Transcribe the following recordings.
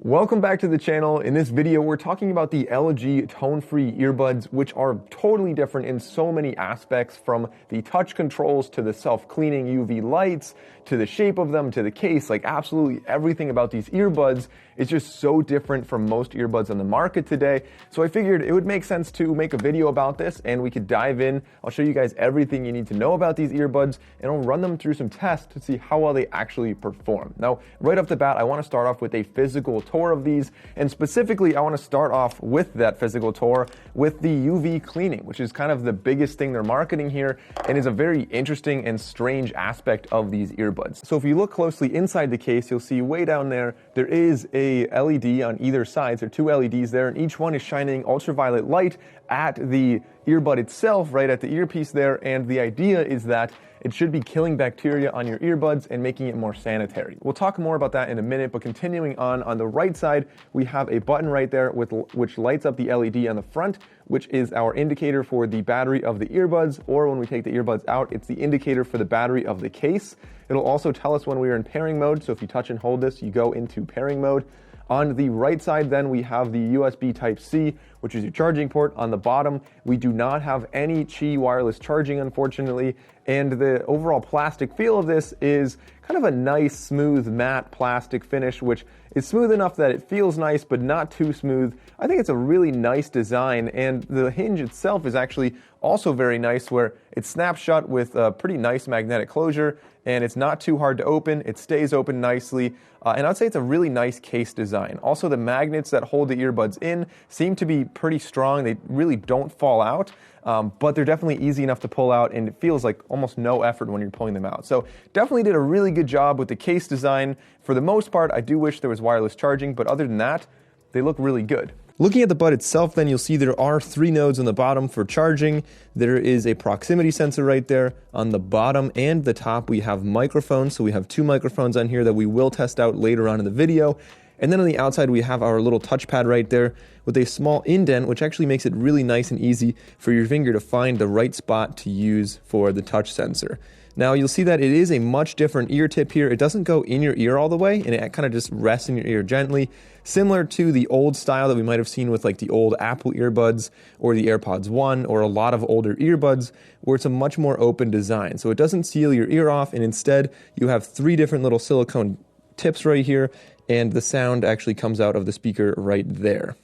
Welcome back to the channel. In this video, we're talking about the LG Tone Free Earbuds, which are totally different in so many aspects, from the touch controls to the self-cleaning UV lights, to the shape of them, to the case. Like absolutely everything about these earbuds is just so different from most earbuds on the market today. So I figured it would make sense to make a video about this and we could dive in. I'll show you guys everything you need to know about these earbuds and I'll run them through some tests to see how well they actually perform. Now, right off the bat, I want to start off with a physical tour of these, and specifically I want to start off with that physical tour with the UV cleaning, which is kind of the biggest thing they're marketing here and is a very interesting and strange aspect of these earbuds. So if you look closely inside the case, you'll see way down there is a LED on either side. There are two LEDs there, and each one is shining ultraviolet light at the earbud itself, right at the earpiece there, and the idea is that it should be killing bacteria on your earbuds and making it more sanitary. We'll talk more about that in a minute, but continuing on the right side, we have a button right there which lights up the LED on the front, which is our indicator for the battery of the earbuds, or when we take the earbuds out, it's the indicator for the battery of the case. It'll also tell us when we are in pairing mode, so if you touch and hold this, you go into pairing mode. On the right side then we have the USB Type-C, which is your charging port. On the bottom, we do not have any Qi wireless charging, unfortunately, and the overall plastic feel of this is kind of a nice, smooth, matte plastic finish, which is smooth enough that it feels nice, but not too smooth. I think it's a really nice design, and the hinge itself is actually also very nice, where it snaps shut with a pretty nice magnetic closure, and it's not too hard to open. It stays open nicely, and I'd say it's a really nice case design. Also, the magnets that hold the earbuds in seem to be pretty strong. They really don't fall out, but they're definitely easy enough to pull out, and it feels like almost no effort when you're pulling them out. So definitely did a really good job with the case design. For the most part, I do wish there was wireless charging, but other than that, they look really good. Looking at the bud itself, then you'll see there are 3 nodes on the bottom for charging. There is a proximity sensor right there. On the bottom and the top, we have microphones. So we have 2 microphones on here that we will test out later on in the video. And then on the outside, we have our little touchpad right there with a small indent, which actually makes it really nice and easy for your finger to find the right spot to use for the touch sensor. Now you'll see that it is a much different ear tip here. It doesn't go in your ear all the way, and it kind of just rests in your ear gently, similar to the old style that we might have seen with like the old Apple earbuds or the AirPods 1 or a lot of older earbuds, where it's a much more open design. So it doesn't seal your ear off, and instead you have 3 different little silicone tips right here, and the sound actually comes out of the speaker right there.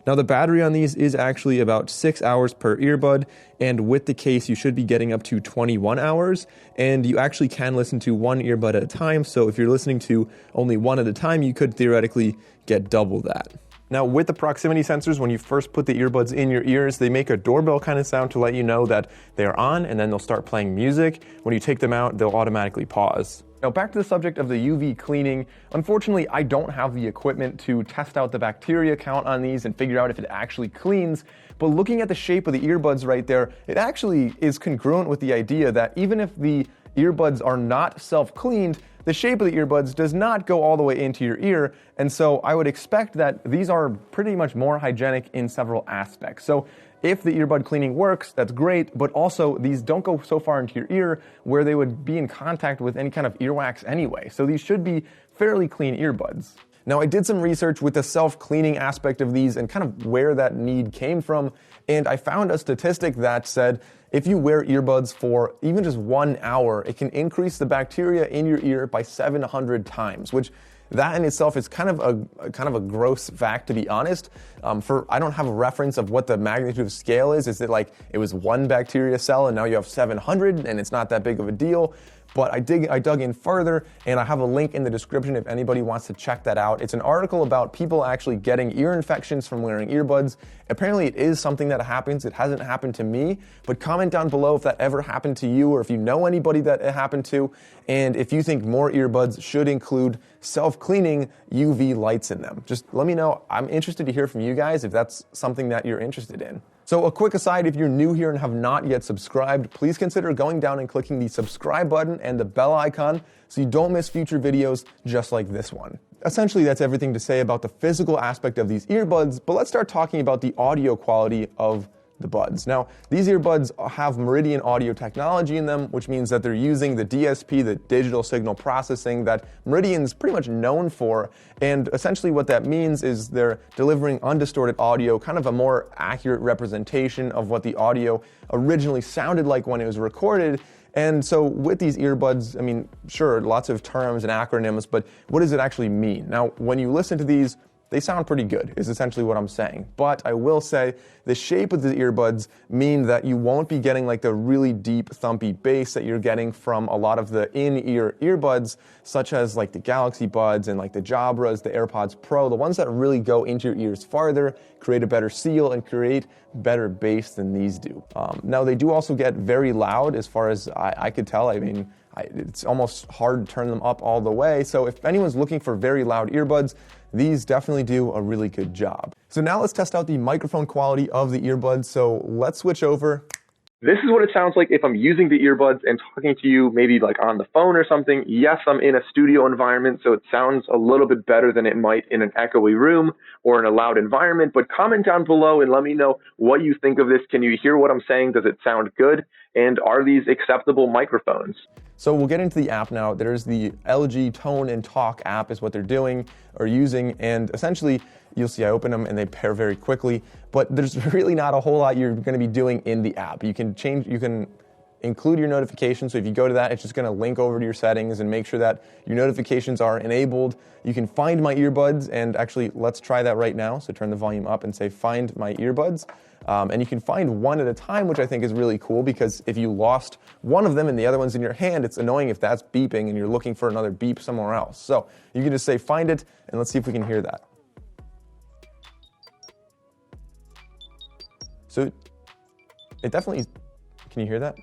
Now the battery on these is actually about 6 hours per earbud, and with the case you should be getting up to 21 hours, and you actually can listen to 1 earbud at a time, so if you're listening to only 1 at a time, you could theoretically get double that. Now with the proximity sensors, when you first put the earbuds in your ears, they make a doorbell kind of sound to let you know that they're on, and then they'll start playing music. When you take them out, they'll automatically pause. Now back to the subject of the UV cleaning. Unfortunately, I don't have the equipment to test out the bacteria count on these and figure out if it actually cleans, but looking at the shape of the earbuds right there, it actually is congruent with the idea that even if the earbuds are not self-cleaned, the shape of the earbuds does not go all the way into your ear, and so I would expect that these are pretty much more hygienic in several aspects. So if the earbud cleaning works, that's great, but also these don't go so far into your ear where they would be in contact with any kind of earwax anyway. So these should be fairly clean earbuds. Now I did some research with the self-cleaning aspect of these and kind of where that need came from, and I found a statistic that said if you wear earbuds for even just 1 hour, it can increase the bacteria in your ear by 700 times, which that in itself is kind of a gross fact, to be honest. I don't have a reference of what the magnitude of scale is. Is it like it was 1 bacteria cell and now you have 700 and it's not that big of a deal? But I dug in further, and I have a link in the description if anybody wants to check that out. It's an article about people actually getting ear infections from wearing earbuds. Apparently it is something that happens. It hasn't happened to me, but comment down below if that ever happened to you, or if you know anybody that it happened to, and if you think more earbuds should include self-cleaning UV lights in them. Just let me know. I'm interested to hear from you guys if that's something that you're interested in. So a quick aside, if you're new here and have not yet subscribed, please consider going down and clicking the subscribe button and the bell icon so you don't miss future videos just like this one. Essentially, that's everything to say about the physical aspect of these earbuds, but let's start talking about the audio quality of the buds. Now, these earbuds have Meridian audio technology in them, which means that they're using the DSP, the digital signal processing, that Meridian's pretty much known for. And essentially what that means is they're delivering undistorted audio, kind of a more accurate representation of what the audio originally sounded like when it was recorded. And so with these earbuds, I mean, sure, lots of terms and acronyms, but what does it actually mean? Now, when you listen to these, they sound pretty good, is essentially what I'm saying. But I will say the shape of the earbuds mean that you won't be getting like the really deep, thumpy bass that you're getting from a lot of the in-ear earbuds, such as like the Galaxy Buds and like the Jabras, the AirPods Pro, the ones that really go into your ears farther, create a better seal, and create better bass than these do. Now, they do also get very loud as far as I could tell. I mean, it's almost hard to turn them up all the way. So if anyone's looking for very loud earbuds, these definitely do a really good job. So now let's test out the microphone quality of the earbuds. So let's switch over. This is what it sounds like if I'm using the earbuds and talking to you maybe like on the phone or something. Yes, I'm in a studio environment, so it sounds a little bit better than it might in an echoey room or in a loud environment. But comment down below and let me know what you think of this. Can you hear what I'm saying? Does it sound good? And are these acceptable microphones? So we'll get into the app now. There's the LG Tone and Talk app is what they're doing or using. And essentially, you'll see I open them and they pair very quickly. But there's really not a whole lot you're going to be doing in the app. You can include your notifications. So if you go to that, it's just going to link over to your settings and make sure that your notifications are enabled. You can find my earbuds, and actually, let's try that right now. So turn the volume up and say, find my earbuds. And you can find one at a time, which I think is really cool, because if you lost one of them and the other one's in your hand, it's annoying if that's beeping and you're looking for another beep somewhere else. So you can just say, find it, and let's see if we can hear that. So it definitely, can you hear that?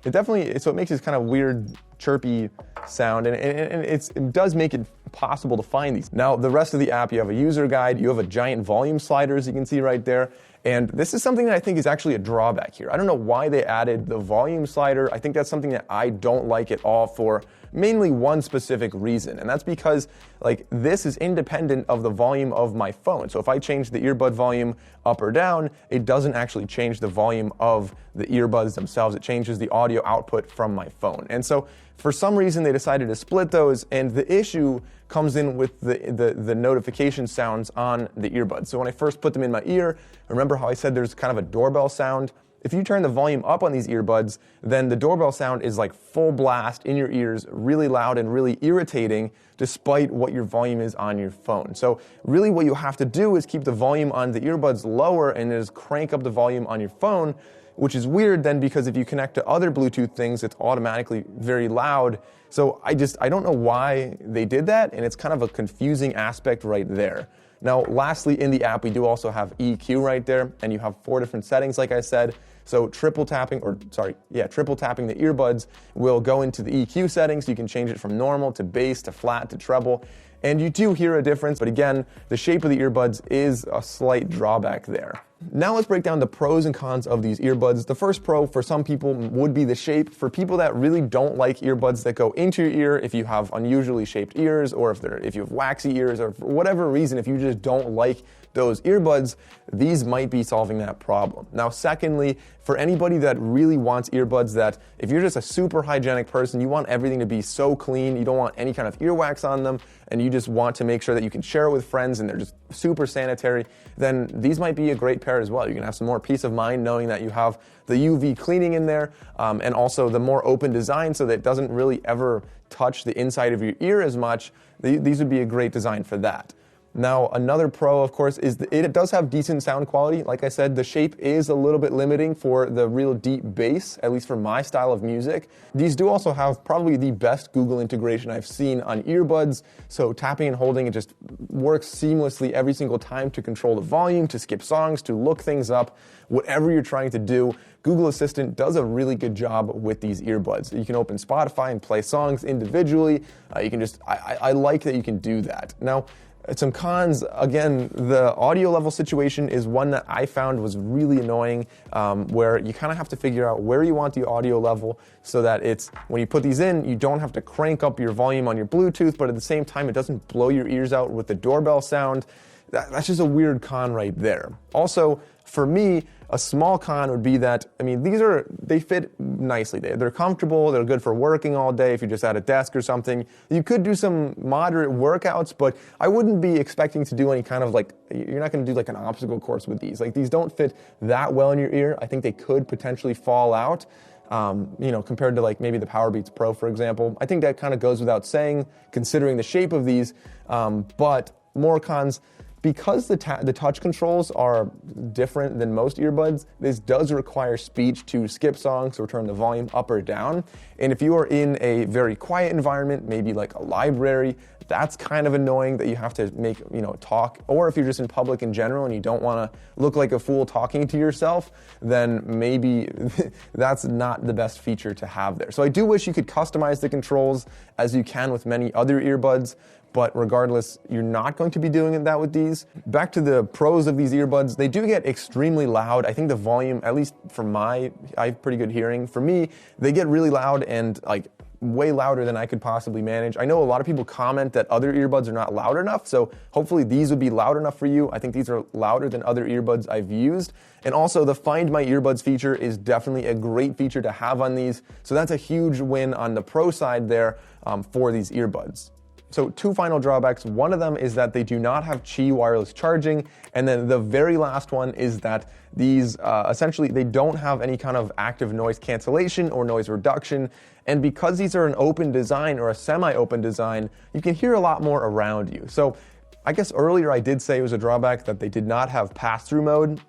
It definitely, so it makes this kind of weird, chirpy sound, and it does make it possible to find these. Now, the rest of the app, you have a user guide, you have a giant volume slider, as you can see right there, and this is something that I think is actually a drawback here. I don't know why they added the volume slider. I think that's something that I don't like at all for mainly one specific reason, and that's because like this is independent of the volume of my phone. So if I change the earbud volume up or down, it doesn't actually change the volume of the earbuds themselves. It changes the audio output from my phone. And so for some reason they decided to split those, and the issue comes in with the notification sounds on the earbuds. So when I first put them in my ear, remember how I said there's kind of a doorbell sound? If you turn the volume up on these earbuds, then the doorbell sound is like full blast in your ears, really loud and really irritating, despite what your volume is on your phone. So really what you have to do is keep the volume on the earbuds lower and just crank up the volume on your phone, which is weird then, because if you connect to other Bluetooth things, it's automatically very loud. So I don't know why they did that, and it's kind of a confusing aspect right there. Now, lastly, in the app, we do also have EQ right there, and you have 4 different settings, like I said. So triple tapping the earbuds will go into the EQ settings. You can change it from normal to bass to flat to treble. And you do hear a difference, but again, the shape of the earbuds is a slight drawback there. Now let's break down the pros and cons of these earbuds. The first pro for some people would be the shape. For people that really don't like earbuds that go into your ear, if you have unusually shaped ears, or if you have waxy ears, or for whatever reason, if you just don't like those earbuds, these might be solving that problem. Now, secondly, for anybody that really wants earbuds that, if you're just a super hygienic person, you want everything to be so clean, you don't want any kind of earwax on them, and you just want to make sure that you can share it with friends and they're just super sanitary, then these might be a great pair as well. You can have some more peace of mind knowing that you have the UV cleaning in there, and also the more open design so that it doesn't really ever touch the inside of your ear as much. These would be a great design for that. Now, another pro, of course, is it does have decent sound quality. Like I said, the shape is a little bit limiting for the real deep bass, at least for my style of music. These do also have probably the best Google integration I've seen on earbuds. So tapping and holding, it just works seamlessly every single time to control the volume, to skip songs, to look things up, whatever you're trying to do. Google Assistant does a really good job with these earbuds. You can open Spotify and play songs individually. You can just, I like that you can do that. Now, some cons, again, the audio level situation is one that I found was really annoying, where you kind of have to figure out where you want the audio level so that it's, when you put these in, you don't have to crank up your volume on your Bluetooth, but at the same time, it doesn't blow your ears out with the doorbell sound. That's just a weird con right there. Also, for me, A small con would be that, I mean, they fit nicely. They're comfortable, they're good for working all day if you're just at a desk or something. You could do some moderate workouts, but I wouldn't be expecting to do any kind of like, you're not going to do like an obstacle course with these. Like, these don't fit that well in your ear. I think they could potentially fall out. Compared to like maybe the Powerbeats Pro, for example. I think that kind of goes without saying, considering the shape of these. But more cons, because the touch controls are different than most earbuds, this does require speech to skip songs or turn the volume up or down. And if you are in a very quiet environment, maybe like a library, that's kind of annoying that you have to make, talk. Or if you're just in public in general and you don't want to look like a fool talking to yourself, then maybe that's not the best feature to have there. So I do wish you could customize the controls as you can with many other earbuds. But regardless, you're not going to be doing that with these. Back to the pros of these earbuds, they do get extremely loud. I think the volume, at least for I have pretty good hearing. For me, they get really loud and like way louder than I could possibly manage. I know a lot of people comment that other earbuds are not loud enough, so hopefully these would be loud enough for you. I think these are louder than other earbuds I've used. And also the Find My Earbuds feature is definitely a great feature to have on these. So that's a huge win on the pro side there for these earbuds. So 2 final drawbacks. One of them is that they do not have Qi wireless charging. And then the very last one is that these essentially, they don't have any kind of active noise cancellation or noise reduction. And because these are an open design or a semi-open design, you can hear a lot more around you. So I guess earlier I did say it was a drawback that they did not have pass-through mode.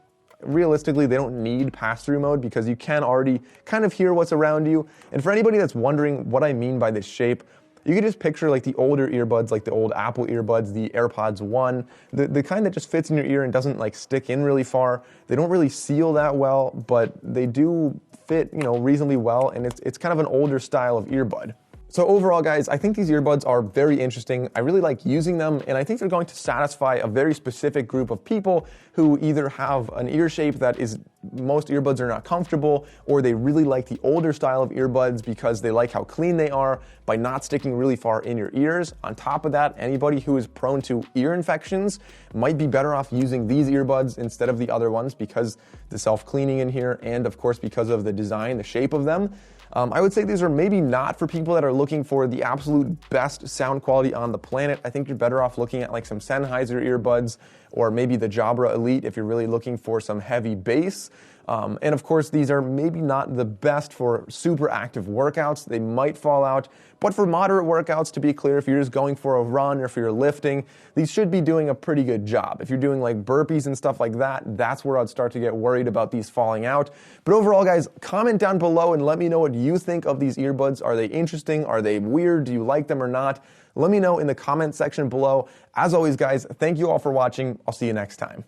Realistically, they don't need pass-through mode because you can already kind of hear what's around you. And for anybody that's wondering what I mean by this shape, you can just picture like the older earbuds, like the old Apple earbuds, the AirPods 1, the kind that just fits in your ear and doesn't like stick in really far. They don't really seal that well, but they do fit, reasonably well, and it's kind of an older style of earbud. So overall, guys, I think these earbuds are very interesting. I really like using them, and I think they're going to satisfy a very specific group of people who either have an ear shape that is, most earbuds are not comfortable, or they really like the older style of earbuds because they like how clean they are by not sticking really far in your ears. On top of that, anybody who is prone to ear infections might be better off using these earbuds instead of the other ones because the self-cleaning in here, and of course because of the design, the shape of them. I would say these are maybe not for people that are looking for the absolute best sound quality on the planet. I think you're better off looking at like some Sennheiser earbuds or maybe the Jabra Elite if you're really looking for some heavy bass. And of course, these are maybe not the best for super active workouts. They might fall out. But for moderate workouts, to be clear, if you're just going for a run or if you're lifting, these should be doing a pretty good job. If you're doing like burpees and stuff like that, that's where I'd start to get worried about these falling out. But overall, guys, comment down below and let me know what you think of these earbuds. Are they interesting? Are they weird? Do you like them or not? Let me know in the comment section below. As always, guys, thank you all for watching. I'll see you next time.